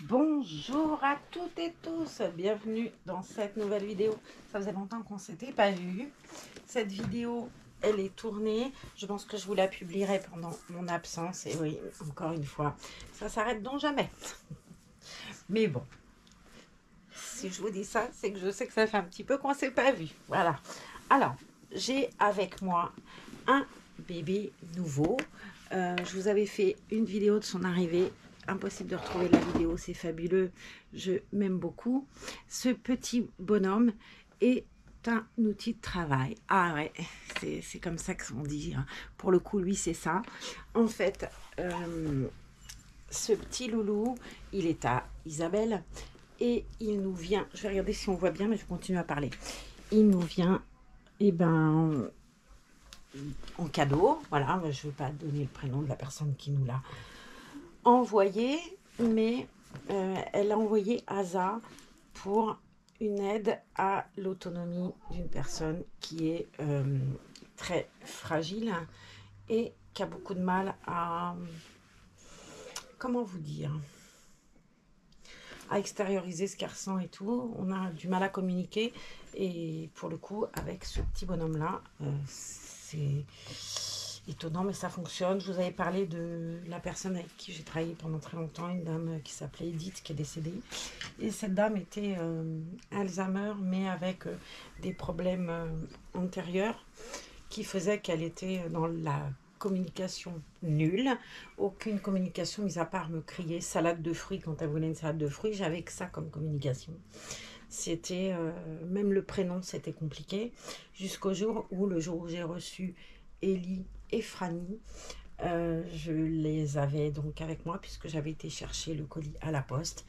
Bonjour à toutes et tous, bienvenue dans cette nouvelle vidéo. Ça faisait longtemps qu'on ne s'était pas vu. Cette vidéo, elle est tournée. Je pense que je vous la publierai pendant mon absence. Et oui, encore une fois, ça s'arrête donc jamais. Mais bon, si je vous dis ça, c'est que je sais que ça fait un petit peu qu'on ne s'est pas vu. Voilà. Alors, j'ai avec moi un bébé nouveau. Je vous avais fait une vidéo de son arrivée. Impossible de retrouver la vidéo, c'est fabuleux, je m'aime beaucoup. Ce petit bonhomme est un outil de travail. Ah ouais, c'est comme ça qu'on dit. Pour le coup, lui, c'est ça. En fait, ce petit loulou, il est à Isabelle et il nous vient, je vais regarder si on voit bien, mais je continue à parler. Il nous vient, eh ben, en cadeau. Voilà, je ne vais pas donner le prénom de la personne qui nous l'a envoyé, mais elle a envoyé Asa pour une aide à l'autonomie d'une personne qui est très fragile et qui a beaucoup de mal à, comment vous dire, à extérioriser ce qu'elle ressent et tout. On a du mal à communiquer et pour le coup avec ce petit bonhomme là c'est étonnant, mais ça fonctionne. Je vous avais parlé de la personne avec qui j'ai travaillé pendant très longtemps, une dame qui s'appelait Edith, qui est décédée. Et cette dame était Alzheimer, mais avec des problèmes antérieurs qui faisaient qu'elle était dans la communication nulle. Aucune communication, mis à part me crier salade de fruits quand elle voulait une salade de fruits. J'avais que ça comme communication. C'était, même le prénom, c'était compliqué. Jusqu'au jour où j'ai reçu Ellie et Franny, je les avais donc avec moi puisque j'avais été chercher le colis à la poste.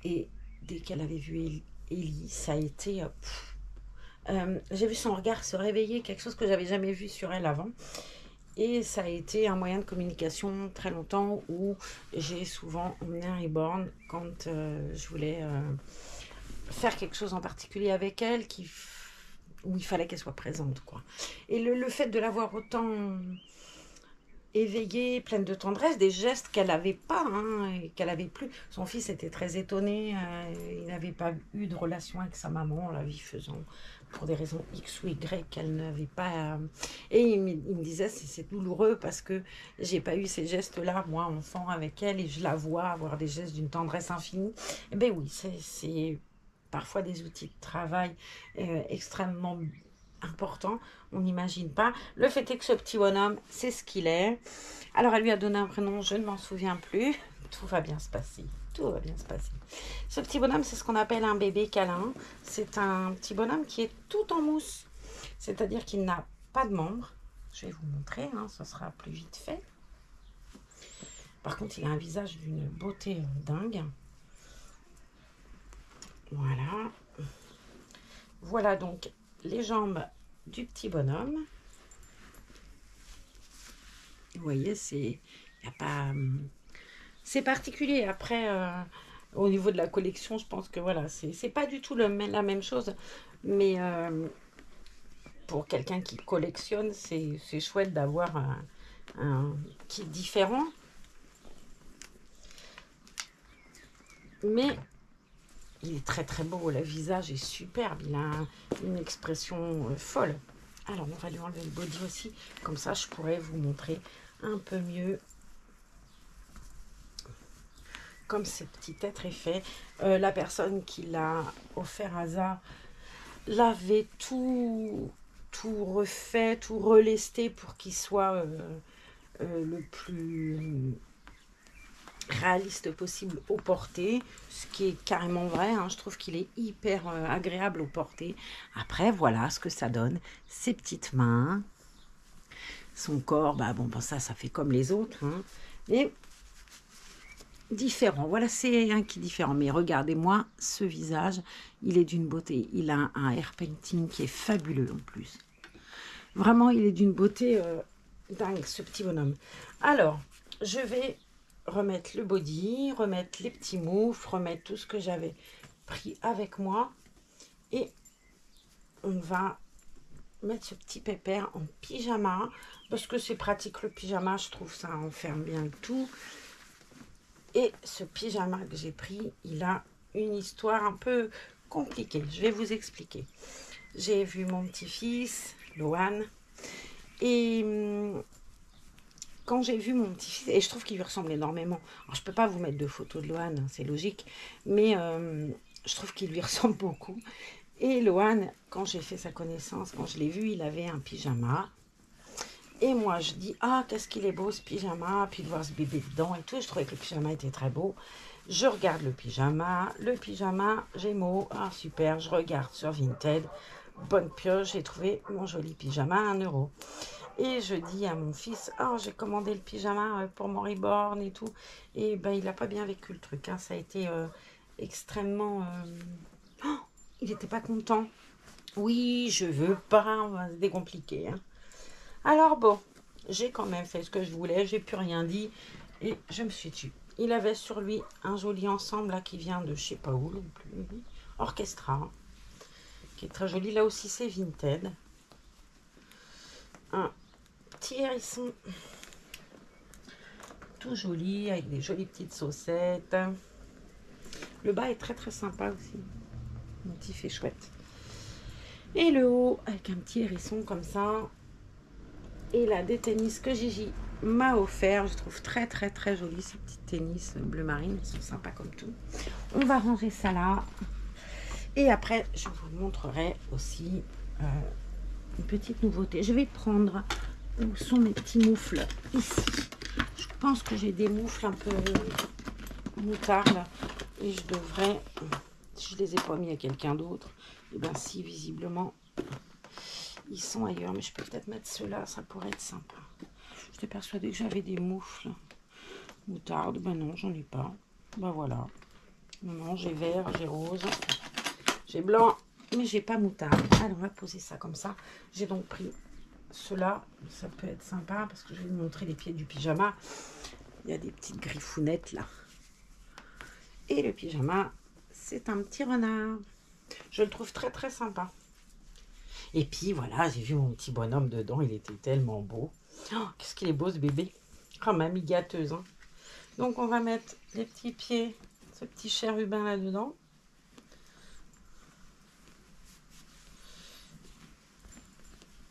Et dès qu'elle avait vu Ellie, ça a été... j'ai vu son regard se réveiller, quelque chose que j'avais jamais vu sur elle avant. Et ça a été un moyen de communication très longtemps où j'ai souvent emmené un reborn quand je voulais faire quelque chose en particulier avec elle, où il fallait qu'elle soit présente, quoi. Et le fait de l'avoir autant éveillée, pleine de tendresse, des gestes qu'elle n'avait pas, et qu'elle avait plus. Son fils était très étonné, il n'avait pas eu de relation avec sa maman, la vie faisant, pour des raisons X ou Y, qu'elle n'avait pas... Et il me disait, c'est douloureux parce que j'ai pas eu ces gestes-là, moi, enfant, avec elle, et je la vois avoir des gestes d'une tendresse infinie. Eh bien oui, c'est parfois des outils de travail extrêmement important, on n'imagine pas. Le fait est que ce petit bonhomme, c'est ce qu'il est. Alors elle lui a donné un prénom, je ne m'en souviens plus. Tout va bien se passer. Tout va bien se passer. Ce petit bonhomme, c'est ce qu'on appelle un bébé câlin. C'est un petit bonhomme qui est tout en mousse. C'est-à-dire qu'il n'a pas de membres. Je vais vous montrer, ça sera plus vite fait. Par contre, il a un visage d'une beauté dingue. Voilà. Voilà donc les jambes du petit bonhomme. Vous voyez, c'est particulier. Après, au niveau de la collection, je pense que voilà, c'est pas du tout la même chose. Mais pour quelqu'un qui collectionne, c'est chouette d'avoir un kit différent. Mais il est très très beau, le visage est superbe, il a une expression folle. Alors on va lui enlever le body aussi, comme ça je pourrais vous montrer un peu mieux comme ce petit être est fait. La personne qui l'a offert à Zah l'avait tout refait, tout relesté pour qu'il soit le plus réaliste possible au porté, ce qui est carrément vrai, je trouve qu'il est hyper agréable au porté. Après voilà ce que ça donne, ses petites mains, son corps, ça fait comme les autres, mais différent. Voilà, c'est un qui est différent, mais regardez-moi ce visage, il est d'une beauté, il a un hair painting qui est fabuleux en plus. Vraiment, il est d'une beauté dingue, ce petit bonhomme. Alors, je vais remettre le body, remettre les petits moufles, remettre tout ce que j'avais pris avec moi. Et on va mettre ce petit pépère en pyjama, parce que c'est pratique le pyjama, je trouve ça enferme bien le tout. Et ce pyjama que j'ai pris, il a une histoire un peu compliquée. Je vais vous expliquer. J'ai vu mon petit-fils, Lohan, et quand j'ai vu mon petit-fils, et je trouve qu'il lui ressemble énormément. Alors, je peux pas vous mettre de photos de Lohan, hein, c'est logique, mais je trouve qu'il lui ressemble beaucoup. Et Lohan, quand j'ai fait sa connaissance, quand je l'ai vu, il avait un pyjama. Et moi, je dis, ah, qu'est-ce qu'il est beau ce pyjama, puis de voir ce bébé dedans et tout. Je trouvais que le pyjama était très beau. Je regarde le pyjama Gémeaux, ah super, je regarde sur Vinted. Bonne pioche, j'ai trouvé mon joli pyjama à 1 euro. Et je dis à mon fils, oh, j'ai commandé le pyjama pour mon reborn et tout. Et ben, il n'a pas bien vécu le truc, hein. Ça a été extrêmement... Oh, il n'était pas content. Oui, je veux pas, c'était compliqué, hein. Alors bon, j'ai quand même fait ce que je voulais, j'ai plus rien dit et je me suis tue. Il avait sur lui un joli ensemble là qui vient de je sais pas où non plus, Orchestra, hein, qui est très joli. Là aussi c'est Vinted. Un petit hérisson tout joli avec des jolies petites saucettes. Le bas est très très sympa aussi. Le motif est chouette. Et le haut avec un petit hérisson comme ça. Et là, des tennis que Gigi m'a offert. Je trouve très très très joli ces petits tennis bleu marine. Ils sont sympas comme tout. On va ranger ça là. Et après, je vous montrerai aussi une petite nouveauté. Je vais prendre... Où sont mes petits moufles? Ici. Je pense que j'ai des moufles un peu moutarde. Et je devrais... Si je les ai pas mis à quelqu'un d'autre, et bien si, visiblement... Ils sont ailleurs, mais je peux peut-être mettre ceux-là, ça pourrait être sympa. J'étais persuadée que j'avais des moufles moutarde. Ben non, j'en ai pas. Ben voilà. Non, j'ai vert, j'ai rose, j'ai blanc, mais j'ai pas moutarde. Allez, on va poser ça comme ça. J'ai donc pris ceux-là. Ça peut être sympa parce que je vais vous montrer les pieds du pyjama. Il y a des petites griffounettes là. Et le pyjama, c'est un petit renard. Je le trouve très très sympa. Et puis voilà, j'ai vu mon petit bonhomme dedans, il était tellement beau. Oh, qu'est-ce qu'il est beau ce bébé. Oh, mamie gâteuse. Hein. Donc on va mettre les petits pieds, ce petit chérubin là-dedans.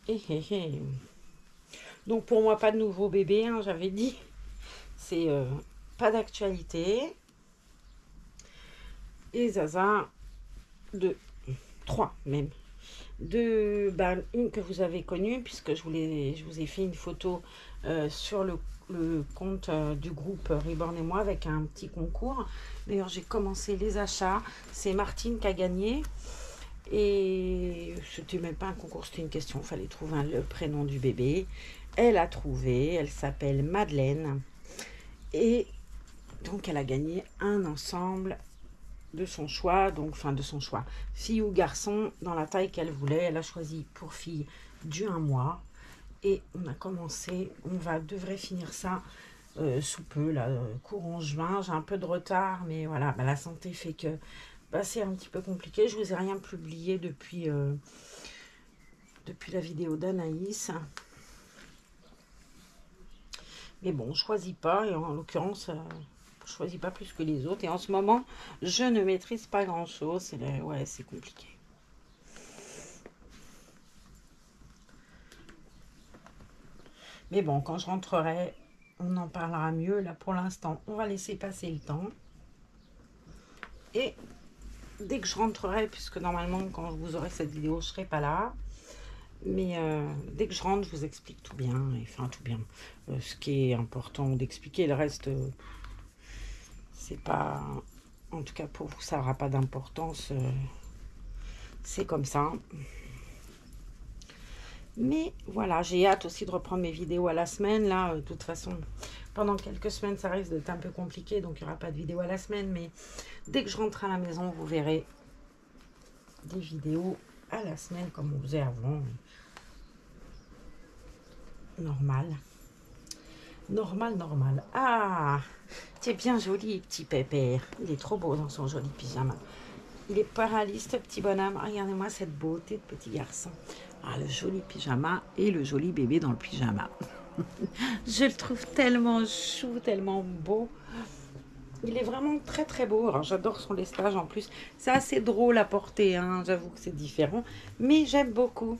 Et. Donc pour moi, pas de nouveau bébé, hein, j'avais dit. C'est pas d'actualité. Et Zaza, 2, 3 même. Une que vous avez connue, puisque je vous ai fait une photo sur le compte du groupe Reborn et moi avec un petit concours. D'ailleurs, j'ai commencé les achats. C'est Martine qui a gagné. Et c'était même pas un concours, c'était une question. Il fallait trouver le prénom du bébé. Elle a trouvé. Elle s'appelle Madeleine. Et donc, elle a gagné un ensemble de son choix, donc enfin de son choix, fille ou garçon, dans la taille qu'elle voulait. Elle a choisi pour fille du 1 mois et on a commencé, devrait finir ça sous peu, là, courant juin. J'ai un peu de retard, mais voilà, bah, la santé fait que c'est un petit peu compliqué. Je vous ai rien publié depuis la vidéo d'Anaïs, mais bon, je choisis pas, et en l'occurrence je choisis pas plus que les autres. Et en ce moment, je ne maîtrise pas grand-chose. Ouais, c'est compliqué. Mais bon, quand je rentrerai, on en parlera mieux. Là, pour l'instant, on va laisser passer le temps. Et dès que je rentrerai, puisque normalement, quand vous aurez cette vidéo, je ne serai pas là. Mais dès que je rentre, je vous explique tout bien. Enfin, tout bien. Ce qui est important d'expliquer, le reste... c'est pas, en tout cas pour vous, ça n'aura pas d'importance. C'est comme ça. Mais voilà, j'ai hâte aussi de reprendre mes vidéos à la semaine. Là, de toute façon, pendant quelques semaines, ça risque d'être un peu compliqué. Donc, il n'y aura pas de vidéo à la semaine. Mais dès que je rentre à la maison, vous verrez des vidéos à la semaine comme on faisait avant. Normal. Normal. Ah, c'est bien joli, petit pépère. Il est trop beau dans son joli pyjama. Il est paralyste, petit bonhomme. Regardez-moi cette beauté de petit garçon. Ah, le joli pyjama et le joli bébé dans le pyjama. Je le trouve tellement chou, tellement beau. Il est vraiment très très beau. Alors j'adore son lestage en plus. C'est assez drôle à porter, hein. J'avoue que c'est différent. Mais j'aime beaucoup.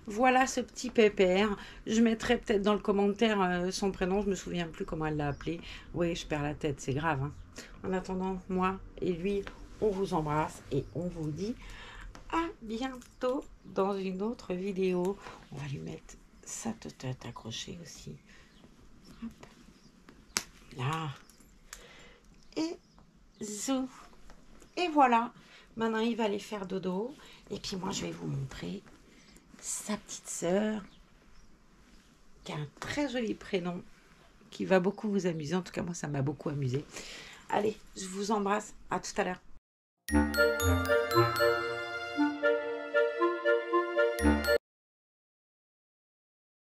Voilà ce petit pépère. Je mettrai peut-être dans le commentaire son prénom. Je me souviens plus comment elle l'a appelé. Oui, je perds la tête, c'est grave, hein. En attendant, moi et lui, on vous embrasse et on vous dit à bientôt dans une autre vidéo. On va lui mettre sa tête accrochée aussi. Hop. Là. Et zou. Et voilà. Maintenant, il va aller faire dodo. Et puis moi, je vais vous montrer sa petite sœur qui a un très joli prénom qui va beaucoup vous amuser. En tout cas, moi, ça m'a beaucoup amusé. Allez, je vous embrasse. À tout à l'heure.